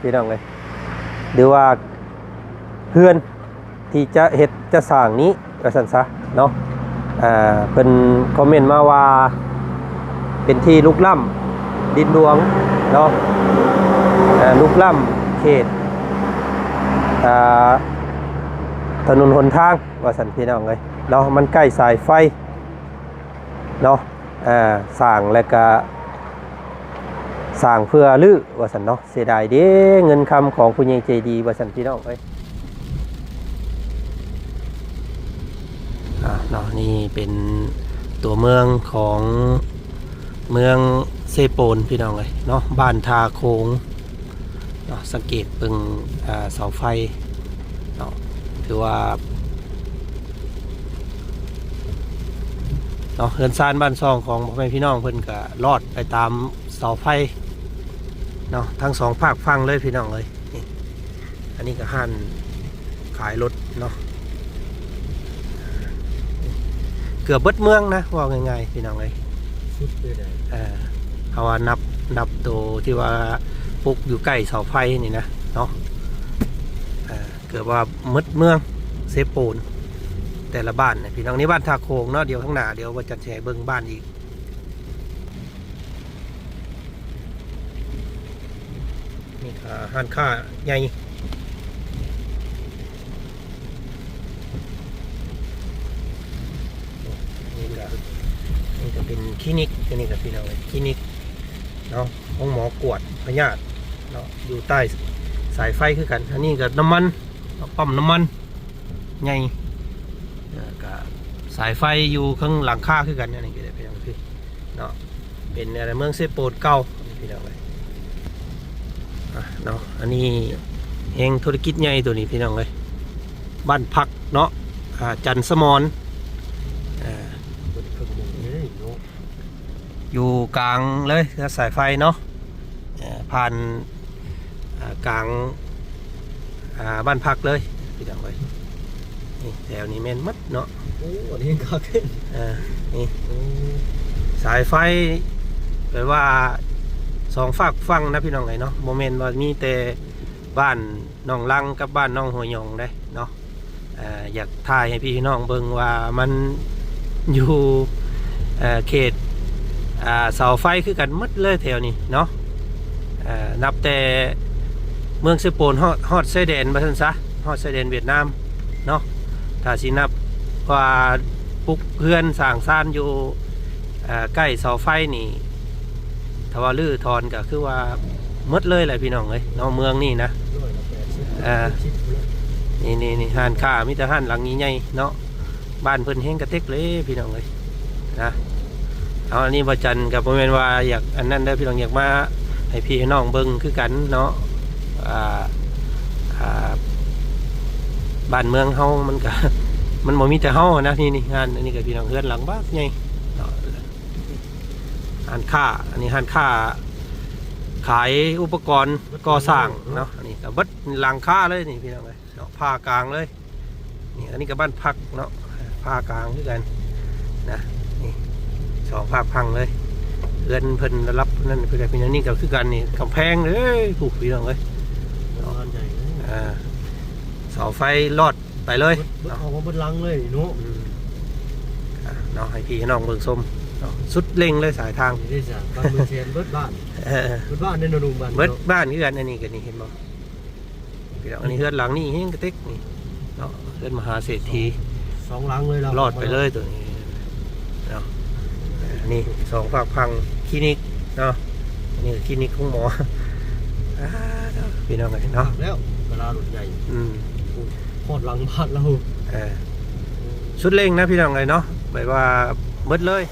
พี่น้องเลยหรือว่าเพื่อนที่จะเฮ็ดจะสร้างนี้ก็ซั่นซะเนาะเพิ่นคอมเมนต์มาว่าเป็นที่ลุกล้ำดินหลวงเนาะลุกล้ำเขตถนนหนทางว่าซั่นพี่น้องเลยเนาะมันใกล้สายไฟเนาะสร้างแล้วก็สร้างเพื่อลื้อว่าซั่นเนาะเสียดายเด้เงินคำของผู้ใหญ่ใจดีว่าซั่นพี่น้องเอ้ยเนาะนี่เป็นตัวเมืองของเมืองเซโปนพี่น้องเลยเนาะบ้านทาโค้งเนาะสังเกตเบิ่งเสาไฟเนาะถือว่าเนาะเฮือนซ่านบ้านซองของพ่อแม่พี่น้องเพิ่นก็รอดไปตามเสาไฟเนาะทั้งสองภาคฟังเลยพี่น้องเลยนี่อันนี้ก็ห้านขายรถเนาะเกือบเบิดเมืองนะว่าง่ายๆพี่น้องเลยสุดเลยเอาว่านับตัวที่ว่าปุกอยู่ใกล้เสาไฟนี่นะเนาะเกือบว่ามืดเมืองเซโปนแต่ละบ้านเนี่ยพี่น้องนี่บ้านทาโคงเนาะเดี๋ยวข้างหน้าเดี๋ยวว่าจะแชร์เบิ้งบ้านอีกนี่ค่ะห้านค้าใหญ่นี่จะเป็นคลินิกอันนี้กับพี่น้องคลินิกเนาะห้องหมอกวดพยาธิเนาะอยู่ใต้สายไฟคือกันอันนี้กับน้ำมันปั๊มน้ำมันใหญ่กับสายไฟอยู่ข้างหลังคาคือกันอันนี้ก็ได้พี่น้องพี่เนาะเป็นอะไรเมืองเซโปนเก่าพี่น้องเลยเนาะอันนี้เฮงธุรกิจใหญ่ตัวนี้พี่น้องเลยบ้านพักเนาะจันทร์สมรอยู่กลางเลยสายไฟเนาะผ่านกลางบ้านพักเลยพี่น้องเลยนี่แถวนี้แม่นมัดเนาะโอ้อันนี้ก็ขึ้นนี่สายไฟแปลว่าสองฝากฟังนะพี่น้องเลยเนาะโมเมนต์ว่ามีแต่บ้านน้องลังกับบ้านน้องหัวยองได้เนาะอยากถ่ายให้พี่น้องเบิ่งว่ามันอยู่เขตเสาไฟคือกันมัดเลยแถวนี้เนาะนับแต่เมืองเซโปนฮอดไซแดนมาทันซะฮอดไซแดนเวียดนามเนาะถ้าสินับว่าปุกเพื่อนสร้างซ่านอยู่ใกล้เสาไฟนี่ถ้าว่าลื้อทอนก็คือว่ามัดเลยแหละพี่น้องเลยเนาะเมืองนี่นะนี่ห้านค้ามิตรห้านหลังนี้ใหญ่เนาะบ้านเพิ่นเฮงกระเต็กเลยพี่น้องเลยนะเอาอันนี้บ่จันกับโมเมนต์ว่าอยากอันนั้นได้พี่น้องอยากมาให้พี่ให้น้องเบิ่งคือกันเนาะบ้านเมืองเฮามันก็มันบ่มีแต่เฮานะนี่งานอันนี้ก็พี่น้องเฮือนหลังบ้านใหญ่ห้านค้าอันนี้ห้านค้าขายอุปกรณ์ก่อสร้างเนาะอันนี้ก็บัดหลังคาเลยนี่พี่น้องเลยเนาะผ้ากลางเลยนี่อันนี้ก็บ้านพักเนาะผ้ากลางคือกันนะนี่สองภาคพังเลยเพื่อนเพิ่นรับนั่นเพื่อนพี่น้องนี่ก็คือกันนี่กำแพงเลยผูกพี่น้องเลยเสาไฟลอดไปเลยเอาบนลังเลยเนาะเนาะให้พี่ให้น้องเบิ่งส้มสุดเล็งเลยสายทางนี่จ้ะบ้านเมืองเชียนเบิดบ้านเบิดบ้านในนรุงบ้านเบิดบ้านคือกันอันนี้กันนี่เห็นบ่พี่น้องอันนี้เฮือนหลังนี่เฮงกระเต็กนี่เนาะเฮือนมหาเศรษฐีสองหลังเลยรอดไปเลยตัวนี้เนาะนี่สองฝากพังคลินิกเนาะนี่คลินิกของหมอพี่น้องกันเนาะแล้วเวลาหลุดใหญ่โคตรหลังบ้านเราชุดเล่งนะพี่น้องเลยเนาะแบบว่าเบิดเลย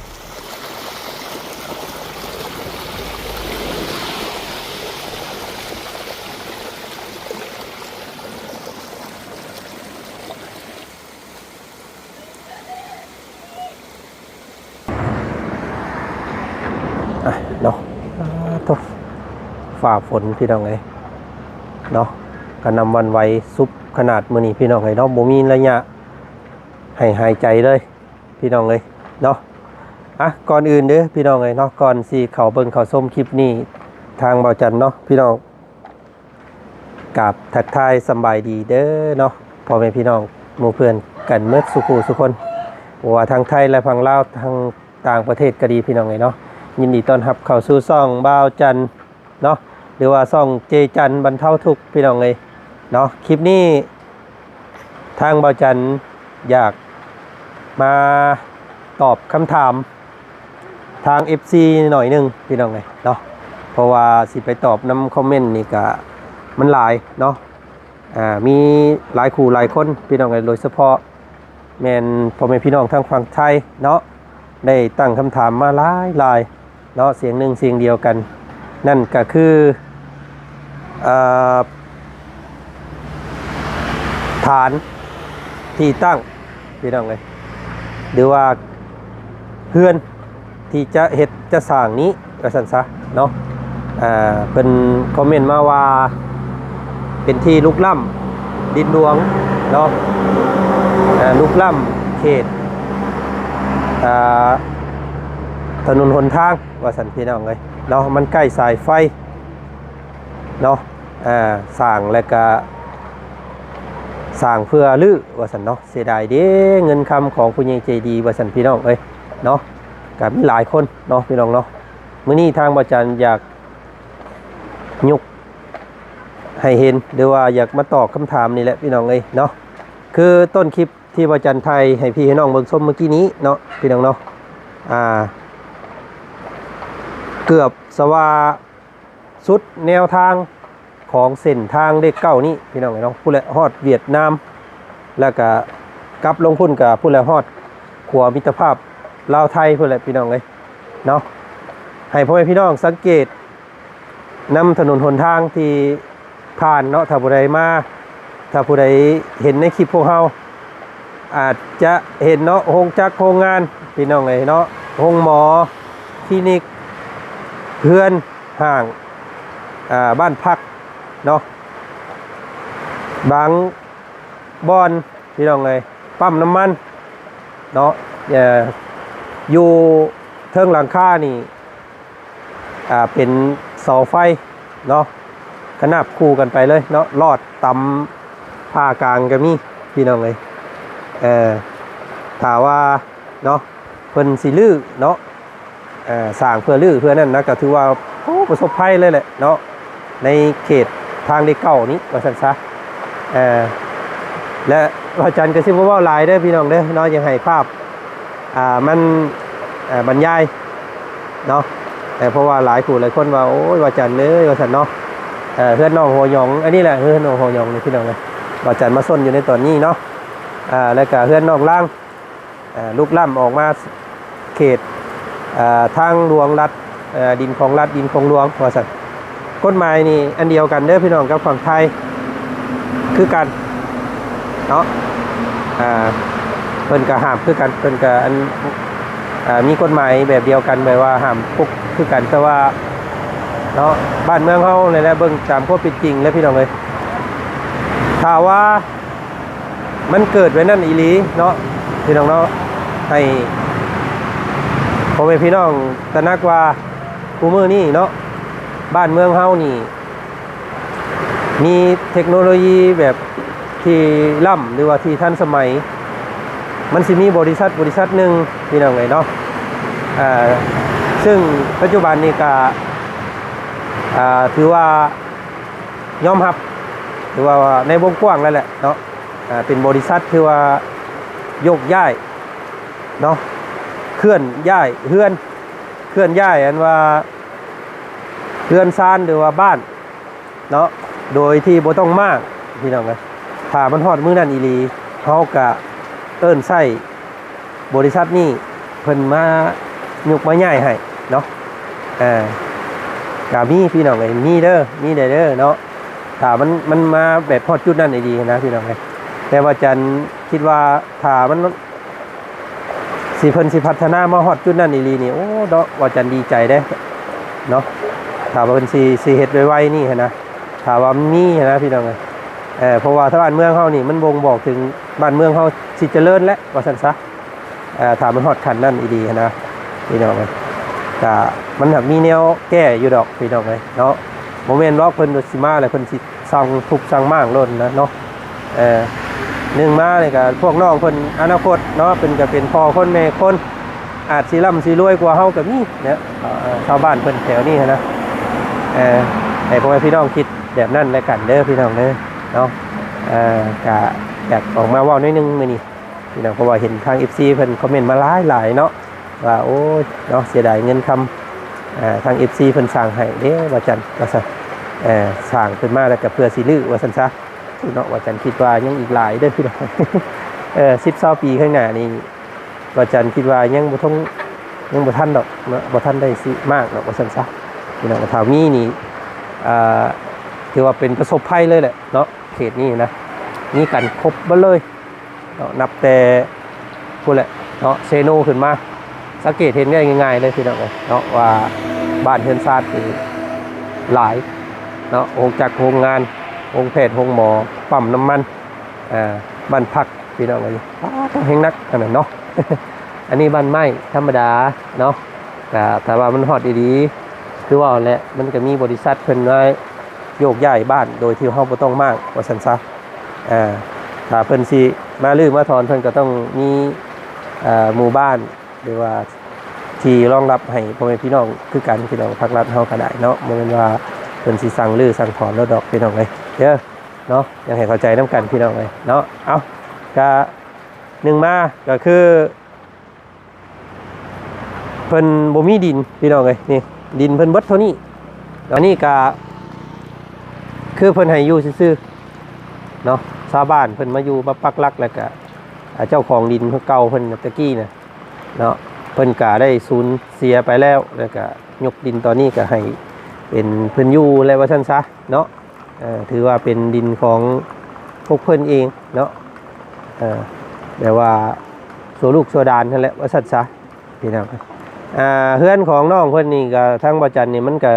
เนาะต้องฝ่าฝนพี่น้องเลยเนาะการนำวันไว้ซุปขนาดมือนี่พี่น้องเลยเนาะบ่มีระยะให้หายใจเลยพี่น้องเลยเนาะก่อนอื่นเด้อพี่น้องเลยเนาะก่อนสิเขาเบิ่งเขาส้มคลิปนี้ทางเบาจันเนาะพี่น้อง กับทักทายสำบายดีเด้อเนาะพ่อแม่พี่น้องหมู่เพื่อนกันเมื่อสุขสุคนว่าทางไทยและฝั่งลาวทางต่างประเทศก็ดีพี่น้องเนาะยินดีต้อนรับเข้าสู่ซ่องบ่าวจันเนาะหรือว่าซ่องเจจันบรรเทาทุกข์พี่น้องเนาะคลิปนี้ทางบ่าวจันอยากมาตอบคำถามทาง FC หน่อยนึงพี่น้องเนาะเพราะว่าสิไปตอบนำคอมเมนต์นี่ก็มันหลายเนาะมีหลายคู่หลายคนพี่น้องโดยเฉพาะแม่นพ่อแม่พี่น้องทางฝั่งไทยเนาะได้ตั้งคำถามมาหลายเนาะเสียงหนึ่งเสียงเดียวกันนั่นก็คือฐานที่ตั้งพี่น้องหรือว่าเพื่อนที่จะเฮ็ดจะสร้างนี้ก็สั่นซะเนาะเป็นคอมเมนต์มาว่าเป็นที่ลุกล้ำดินหลวงเนาะลุกล้ำเขตถนนหนทางว่าสันพี่น้องเนาะมันใกล้สายไฟเนาะสร้างและก็สร้างเพื่อลื้อว่าสันเนาะเสียดายเด้เงินคำของผู้ใหญ่ใจดีว่าสันพี่น้องเนาะกับมีหลายคนเนาะพี่น้องเนาะมื้อนี้ทางบ่าวจันอยากยกให้เห็นหรือว่าอยากมาตอบคำถามนี่แหละพี่น้องเนาะคือต้นคลิปที่บ่าวจันไทยให้พี่ให้น้องเบิ่งชมเมื่อกี้นี้เนาะพี่น้องเนาะเกือบสว่าสุดแนวทางของเส้นทางเลขเก้านี้พี่น้องเนาะผู้ละฮอดเวียดนามแล้วก็กลับลงพุ่นกับผู้ละฮอดขัวมิตรภาพลาวไทยผู้ละพี่น้องเนาะให้พ่อแม่พี่น้องสังเกตนำถนนหนทางที่ผ่านเนาะถ้าผู้ใดมาถ้าผู้ใดเห็นในคลิปพวกเราอาจจะเห็นเนาะโรงจักรโรงงานพี่น้องเนาะโรงหมอคลินิกเพื่อนห้างบ้านพักเนาะบางบอนพี่น้องปั๊มน้ำมันเนาะอยู่เทิงหลังคานี่เป็นเสาไฟเนาะขนาบคู่กันไปเลยเนาะลอดตำผ้ากลางก็มีพี่น้องถามว่าเนาะเพิ่นสิลื้อเนาะสร้างเพื่อลื้อเพื่อนั่นนะก็ถือว่าโอ้ประสบภัยเลยแหละเนาะในเขตทางเลขเก้านี้ว่าซั่นซะและอาจารย์ก็สิบ่เว้าหลายเด้อพี่น้องเด้อเนาะยังให้ภาพมันบรรยายเนาะเพราะว่าหลายผู้หลายคนว่าโอ้ยว่าจันเลยว่าซั่นเนาะเพื่อนน้องหัวหยองอันนี้แหละเพื่อนน้องหัวหยองนี่พี่น้องว่าจันมาส้นอยู่ในตอนนี้เนาะแล้วก็เพื่อนน้องล่างลุกล้ำออกมาเขตทางหลวงรัฐดินของรัฐดินของหลวงว่าซั่นกฎหมายนี่อันเดียวกันเด้อพี่น้องกับฝั่งไทยคือกันเนาะเพิ่นก็ห้ามคือกันเพิ่นก็อันมีกฎหมายแบบเดียวกันแบบว่าห้ามพวกคือกันแต่ว่าเนาะบ้านเมืองเฮานี่แหละเบิ่งตามความเป็นจริงแล้วพี่น้องถ้าว่ามันเกิดไว้นั่นอีหลีเนาะพี่น้องเนาะให้พ่อแม่พี่น้องตระหนักว่าคู่มือนี่เนาะบ้านเมืองเฮานี่มีเทคโนโลยีแบบที่ล้ำหรือว่าที่ทันสมัยมันสิมีบริษัทหนึ่งพี่น้องเนาะซึ่งปัจจุบันนี้ก็ถือว่ายอมรับถือว่าในวงกว้างแล้วแหละเนาะเป็นบริษัทที่ว่าโยกย้ายเนาะเคลื่อนย้ายอันว่าเรือนซานหรือว่าบ้านเนาะโดยที่บ่ต้องมากพี่น้องถ้ามันฮอดมื้อนั้นอีหลีเฮาก็เอิ้นใช้บริษัทนี้เพิ่นมายกมาย้ายให้เนาะก็มีพี่น้องมีเด้อเนาะถ้ามันมาแบบฮอดจุดนั้นดีนะพี่น้องแต่ว่าจันคิดว่าถ้ามันสิเพิ่นสิพัฒนามาฮอดจุดนั้นอีหลีนี่โอ้ดอกว่าจันดีใจเด้เนาะถ้าว่าเพิ่นสิเฮ็ดไวๆนี่นะถ้าว่ามีนะพี่น้องเพราะว่าถ้าบ้านเมืองเฮานี่มันบ่งบอกถึงบ้านเมืองเฮาสิเจริญแล้วว่าซั่นซะถ้ามันฮอดขั้นนั้นอีดีนะพี่น้องก็มันมีแนวแก้อยู่ดอกพี่น้องเนาะบ่แม่นว่าเพิ่นสิมาแล้วเพิ่นสิ สั่งทุกสั่งมากล้นนะเนาะหนึ่งมาเลยกับพวกน้องคนอนาคตเนาะเป็นก็เป็นพ่อคนแม่คนอาจสิร่ำสิรวยกว่าเฮากับนี่เนี่ยชาวบ้านเพิ่นแถวนี้นะให้พ่อแม่พี่น้องคิดแบบนั้นแล้วกันเด้อพี่น้องเด้อเนาะกะอยากออกมาเว้านิดนึงมื้อนี้พี่น้องเพราะว่าเห็นทาง FC เพิ่นคอมเมนต์มาหลายเนาะว่าโอ้ยเนาะเสียดายเงินคำทาง FC เพิ่นสร้างให้เด้ว่าจันว่าซั่นสร้างขึ้นมาแล้วก็เพื่อสิลื้อว่าซั่นซะเนาะว่าจันคิดว่ายังอีกหลายเด้อพี่น้อง10-20 ปีข้างหน้านี่ว่าจันคิดว่ายังบ่ทันดอกเนาะบ่ทันได้สิมากดอกว่าซั่นซะพี่น้องถ้ามีนี่ถือว่าเป็นประสบภัยเลยแหละเนาะเขตนี้นะนี่กันครบเบ่เลยเนาะนับแต่พูดแหละเนาะเซโนขึ้นมาสังเกตเห็นง่ายๆเลยพี่น้องเนาะว่าบ้านเฮือนซาดนี่หลายเนาะโรงจักรโรงงานโรงแพทย์โรงหมอปั๊มน้ำมันบ้านพักพี่น้องเลยต้องเฮงนักขนาดเนาะ อันนี้บ้านไม้ธรรมดาเนาะแต่ว่ามันฮอดดีๆคือว่าแหละมันก็มีบริษัทเพิ่นไว้โยกย้ายบ้านโดยที่เฮาบ่ต้องมากว่าซั่นซะถ้าเพิ่นสิมาลื้อมาถอนเพิ่นก็ต้องมีหมู่บ้านหรือว่าที่รองรับให้พ่อแม่พี่น้องคือกันพี่น้องภาครัฐเฮาก็ได้เนาะบ่แม่นว่าเพิ่นสิสั่งลื้อสั่งถอนแล้วดอกพี่น้องเอ้ยเด้อเนาะยังให้เข้าใจนำกันพี่น้องเอ้ยเนาะเอาก็หนึ่งมาก็คือเพิ่นบ่มีดินพี่น้องเอ้ยนี่ดินเพิ่นเบิดเท่านี้อันนี้ก็คือเพิ่นให้อยู่ซื่อๆเนาะชาวบ้านเพิ่นมาอยู่มาปักหลักแล้วก็เจ้าของดินเก่าเพิ่นตะกี้น่ะเนาะเพิ่นก็ได้สูญเสียไปแล้วก็ยกดินตอนนี้ก็ให้เป็นเพิ่นอยู่แล้วว่าซั่นซะเนาะถือว่าเป็นดินของพวกเพิ่นเองเนาะแต่ว่าโซลูกโซดานนั่นแหละว่าซั่นซะพี่น้องเฮือนของน้องเพิ่นนี่ก็ทางบ่จันนี่มันก็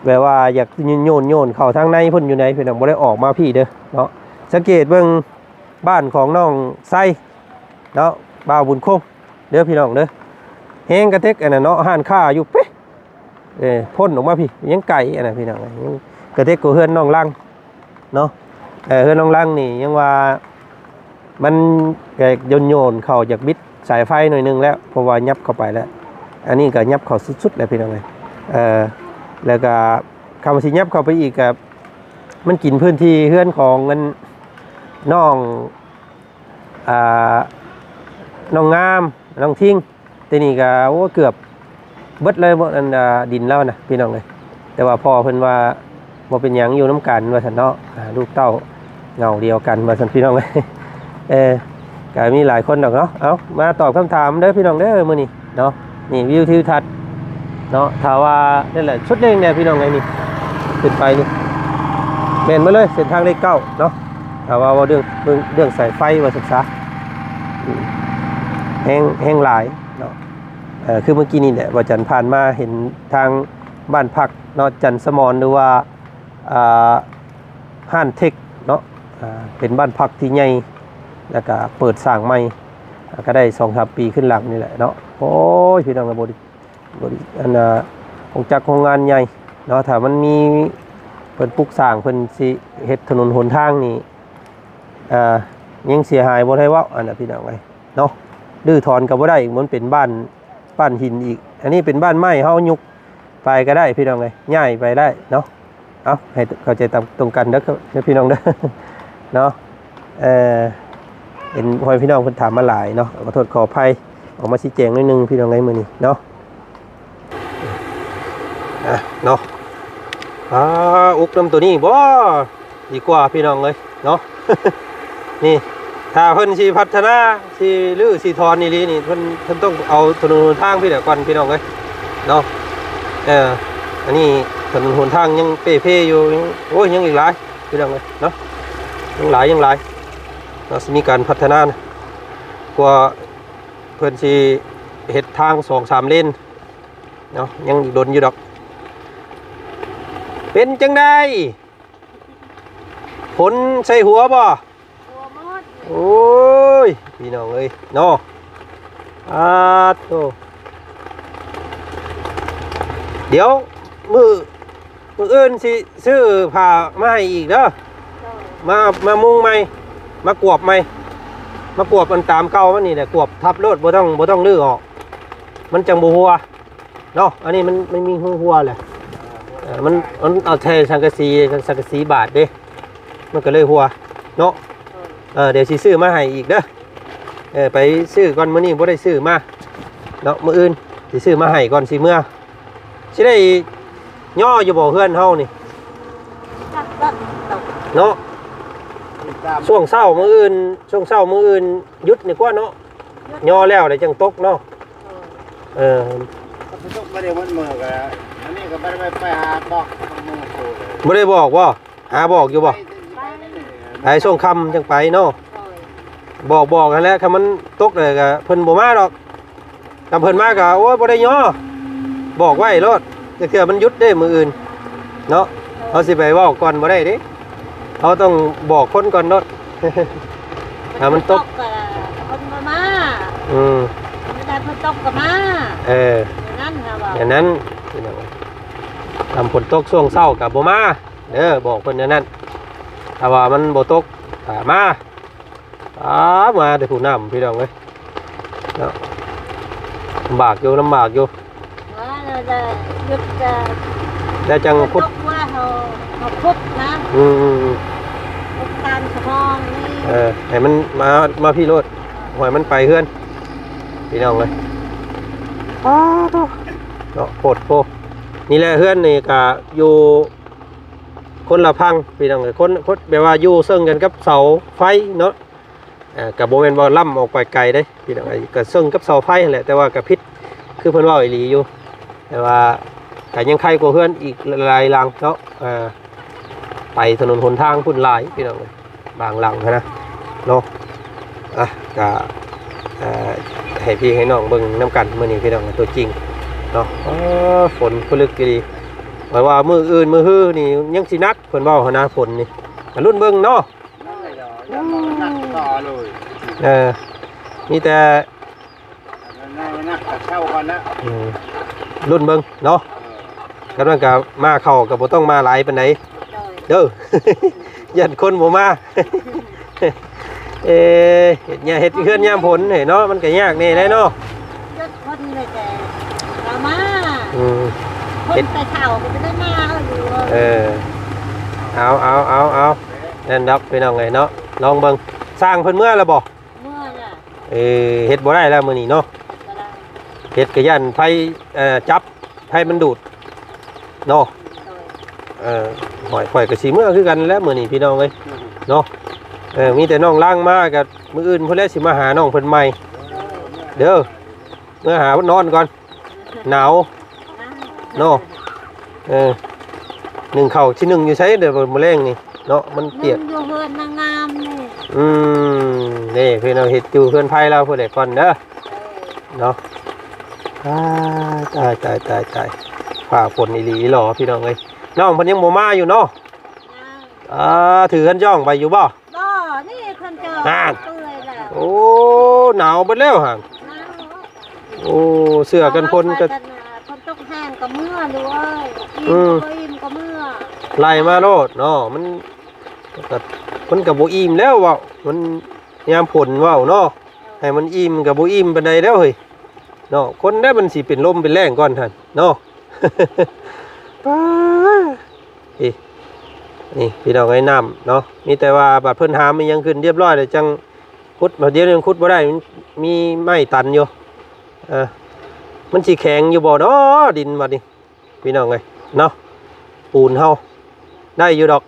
แบบว่าอยากโยนเข้าทางในเพิ่นอยู่ไหนพี่น้องบ่ได้ออกมาพี่เด้อเนาะสังเกตเบิ่งบ้านของน้องไส้เนาะบ่าวบุญคงเด้อพี่น้องเด้อแฮงกระเทกอันนั้นเนาะห้านค้าอยู่เป๊ะพ่นออกมาพี่ยังไก่อันนั้นพี่น้องยังกระเทกกับเฮือนน้องลังเนาะเฮือนน้องลังนี่ยังว่ามันแกโยนเข้าจากบิดสายไฟหน่อยนึงแล้วเพราะว่ายับเข้าไปแล้วอันนี้ก็ยับเข้าสุดๆแล้วพี่น้องเลยแล้วก็คำว่าสิยับเข้าไปอีกกับมันกินพื้นที่เฮือนของเงินน้องน้องงามน้องทิ้งแต่นี่ก็โอ้เกือบเบิดเลยอันดินแล้วนะพี่น้องเลยแต่ว่าพ่อเพิ่นว่าบ่เป็นหยังอยู่น้ำกันว่าซั่นเนาะลูกเต้าเงาเดียวกันว่าซั่นพี่น้องเลยก็มีหลายคนดอกเนาะเอามาตอบคำถามเด้อพี่น้องเด้อมื้อนี้เนาะนี่วิวทิวทัศน์เนาะถ้าว่านั่นแหละชุดเร่งเนี่ยพี่น้องไงนี่ขึ้นไปนี่แม่นมาเลยเส้นทางเลข9เนาะถ้าว่าเรื่องสายไฟว่าศึกษาแห้งหลายเนาะคือเมื่อกี้นี่แหละว่าจันผ่านมาเห็นทางบ้านพักเนาะจันสมรหรือว่าห้านเทคเนาะเป็นบ้านพักที่ใหญ่แล้วก็เปิดสร้างใหม่ก็ได้2-3 ปีขึ้นหลังนี่แหละเนาะโอ้ยพี่น้องบริอันองค์จักรโรงงานใหญ่เนาะถ้ามันมีเพิ่นปลูกสร้างเพิ่นสิเฮ็ดถนนหนทางนี่ยังเสียหายบ่ได้ว่าอันน่ะพี่น้องไว้เนาะดื้อถอนก็บ่ได้อีกมันเป็นบ้านหินอีกอันนี้เป็นบ้านไม้เฮายุกไปก็ได้พี่น้องเอ้ยย้ายไปได้เนาะเอาให้เข้าใจตรงกันเด้อพี่น้องเด้อเนาะเห็นพ่อพี่น้องเพิ่นถามมาหลายเนาะขอโทษขออภัยออกมาชี้แจงนิดนึงพี่น้องไงมื้อนี้เนาะเนาะอุกน้ำตัวนี้บ่ดีกว่าพี่น้องเลยเนาะ นี่ถ้าเพิ่นสิพัฒนาสิลื้อสิถอนนี่เพิ่นต้องเอาถนนหนทางพี่เดี๋ยวก่อนพี่น้องเลยเนาะอันนี้ถนนหนทางยังเป้ๆอยู่โอ้ยยังอีกหลายพี่น้องเลยเนาะยังหลายเราสิมีการพัฒนานะกว่าเพื่อนสิเฮ็ดทาง2-3 เลนเนาะยังโดนอยู่ดอกเป็นจังไดผลใส่หัวบ่โอ้ยพี่น้องเอ้ยเนาะโตเดี๋ยวมืออื่นสิซื้อผ้ามาให้อีกเด้อ มามุงใหม่มากวบใหม่มากวบมันตามเก่ามันนี่แหละกวบทับโลดบ่ต้องลื้อออกมันจังบ่หัวเนาะอันนี้มันไม่มีหัวแหละมันเอาแทนสังกะสีบาทเด้มันก็เลยหัวเนาะเดี๋ยวสิซื้อมาให้อีกเด้อไปซื้อก่อนมื้อนี้บ่ได้ซื้อมาเนาะมื้ออื่นสิซื้อมาให้ก่อนสิเมื่อสิได้ย่ออยู่บ่เฮือนเฮานี่เนาะช่วงเช้ามื้ออื่นหยุดนี่กว่าเนาะย่อแล้วได้จังตกเนาะตกบ่ได้มันมื้อก็อันนี้ก็บ่ได้ไปหาบอกมื้อโคเลย บ่ได้บอกบ่หาบอกอยู่บ่ไปช่วงค่ำจังไปเนาะบอกกันแล้วคันมันตกเลยก็เพิ่นบ่มาดอกถ้าเพิ่นมาก็โอ้ยบ่ได้ย่อบอกไว้โลดจักเทื่อมันหยุดได้มื้ออื่นเนาะเฮาสิไปเว้าก่อนบ่ได้เด้เฮาต้องบอกคนก่อนเนาะ ถ้ามันตกคนมาไม่ได้ฝนตกก็มานั่นค่ะบอกอย่างนั้นทำฝนตกช่วงเช้ากับบ่มาบอกคนอย่างนั้นถ้าว่ามันบ่ตกมาเดี๋ยวผู้นำพี่น้องเลยเนาะลำบากอยู่แล้วจังพุดว่าเขาพุดนะพุดตามสมองนี่ให้มันมาพี่รถหอยมันไปเฮือนพี่น้องเลยเนาะโคตรโพนี่แหละเฮือนนี่กะอยู่คนละพังพี่น้องเลยคนแบบว่าอยู่ซึ่งกันกับเสาไฟเนาะกับโบเมนบอลล่ำออกไปไกลได้พี่น้องกับซึ่งกับเสาไฟแหละแต่ว่ากับพิษคือเพิ่นว่าอีหลีอยู่แต่ว่าแต่ยังใครกว่าเพื่อนอีกหลายหลังเนาะไปถนนหนทางพุ่นลายพี่น้องเลยบางหลังนะเนาะกะให้พี่ให้น้องเบิ่งน้ำกันมื้อนี้พี่น้องตัวจริงเนาะฝนพลึกดีหมายว่ามืออื่นมือฮื้อนี่ยังสินักเพิ่นเว้าหน้าฝนนี่รุ่นเบิ่งเนาะต่อเลยมีแต่นักเข้าก่อนนะรุ่นเบิ่งเนาะกำลังกับมาเข้ากับบ่ต้องมาหลายปานใดเด้อ ยันคนบ่มาเฮ็ดเฮือนยามฝนเนาะมันก็ยากแน่เลยเนาะคนเลยแต่เรามาคนแต่เฒ่าก็จะได้มาอยู่เอานั่นดอกพี่น้องไงเนาะลองเบิ่งสร้างเพิ่นเมื่อแล้วบ่เมื่อน่ะเฮ็ดบ่ได้แล้วมื้อนี้เนาะเฮ็ดก็ย่านไฟจับไฟมันดูดเนาะหอยข่อยก็สิเมื่อคือกันแล้วมื้อนี้พี่น้องเอ้ยเนาะมีแต่น้องล่างมากับมื้ออื่นเพิ่นแล้วสิมาหาน้องเพิ่นใหม่เด้อเมื่อหานอนก่อนหนาวเนาะหนึ่งเข่าชิ้นหนึ่งอยู่ใช้เดี๋ยวมาเร่งนี่เนาะมันเปียกอยู่เฮือนนางงามนี่นี่พี่น้องเห็ดอยู่เฮือนไผ่เราผู้ใดก่อนเด้อเนาะตายฝ่าฝนอีหลีหรอพี่น้องเอ้ยน้องเพิ่นยังโมมาอยู่เนาะถือขันจ้องไปอยู่บ่นี่ขันจ้องโอ้หนาวไปแล้วห่างโอ้เสื้อกันพลกันคนตกแห้งก็เมื่อด้วยอิ่มก็เมื่อไล่มาโลดเนาะมันกับโบอิ่มแล้วว่ะมันยามผลว่าวเนาะให้มันอิ่มกับโบอิ่มเป็นไดแล้วเฮ้ยเนาะคนได้มันสิเป็นลมเป็นแรงก่อนท่านเนาะนี่พี่น้องไอ้น้ำเนาะมีแต่ว่าบัดเพิ่นหามันยังขึ้นเรียบร้อยเลยจังคุดเดี๋ยวนึงคุดบ่ได้มีไม้ตันอยู่มันสิแข็งอยู่บ่เนาะดินบัดนี้พี่น้องไงเนาะปูนเฮาได้อยู่ดอก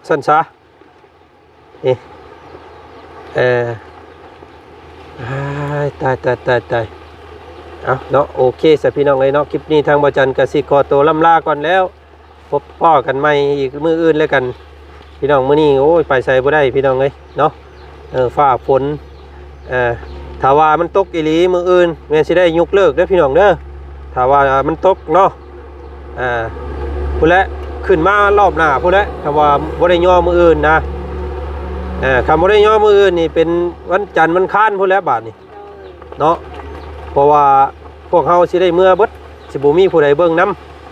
สั้นซะนี่ตายเอาเนาะโอเคสพี่น้องไงเนาะคลิปนี้ทางบ่จันกสิกรตัวล่ำลาก่อนแล้วพบพ่อกันใหม่อีกมื้ออื่นแล้วกันพี่น้องมื้อนี้โอ้ยไปใส่บ่ได้พี่น้องเอ้ยเนาะฟ้าฝนถ้าว่ามันตกอีหลีมื้ออื่นแม่สิได้ยกเลิกเด้อพี่น้องเด้อถ้าว่ามันตกเนาะพุ่นละขึ้นมารอบหน้าพุ่นละถ้าว่าบ่ได้ย่อมื้ออื่นนะคำบ่ได้ย่อมื้ออื่นนี่เป็นวันจันทร์วันค้านพุ่นละบาดนี่เนาะเพราะว่าพวกเฮาสิได้เมื่อเบิดสิบ่มีผู้ใดเบิ่งน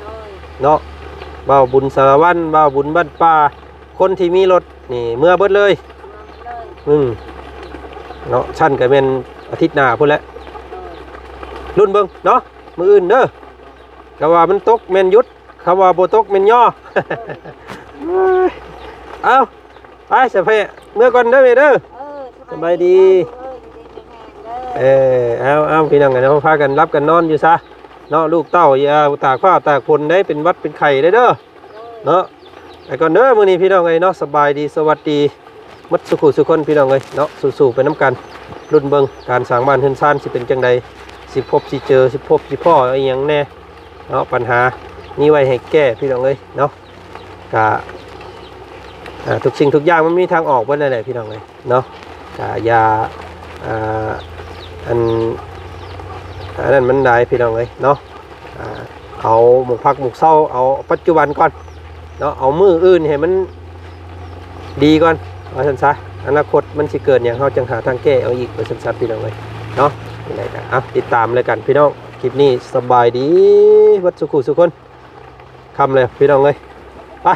ำเนาะบ่าวบุญสารวัตรบ่าวบุญบ้านป่า คนที่มีรถนี่เมื่อเบิดเลย เลย เนาะชั้นก็เป็นอาทิตย์หน้าพุ่นแหละรุ่นเบิ่งเนาะมื้ออื่นเด้อก็ว่ามันตกแม่นหยุดคำว่าบ่ตกแม่นย่อ เอาไปเสพเมื่อก่อนเด้อแม่เด้อ สบายดี เอาพี่น้องกันเนาะพากันรับกันนอนอยู่ซะเนาะลูกเต้าอย่าตากผ้าตากฝนได้เป็นวัดเป็นไข่ได้เด้อเนาะไอ้ก่อนเด้อมื้อนี้พี่น้องเอ้ยเนาะสบายดีสวัสดีมัดสุขุสุคนพี่น้องเอ้ยเนาะสู้ๆไปน้ำกันรุ่นเบิ่งการสร้างบ้านเฮือนซ่านสิเป็นจังใดสิพบสิเจอสิพบสิพ่ออีหยังแน่เนาะปัญหานี่ไว้ให้แก้พี่น้องเอ้ยเนาะกะทุกสิ่งทุกอย่างมันมีทางออกเบิดนั่นแหละพี่น้องเอ้ยเนาะกะอย่าอันนั้นมันได้พี่น้องเอ้ยเนาะเอาหมกพักหมกเศร้าเอาปัจจุบันก่อนเนาะเอามืออื่นให้มันดีก่อนเอาสันซะอนาคตมันสิเกิดอย่างเขาจังหาทางแก้เอาอีกเอาสันซะพี่น้องเอ้ยเนาะยังไงกันติดตามเลยกันพี่น้องคลิปนี้สบายดีวัดสุขุสุคนคำเลยพี่น้องเอ้ยไป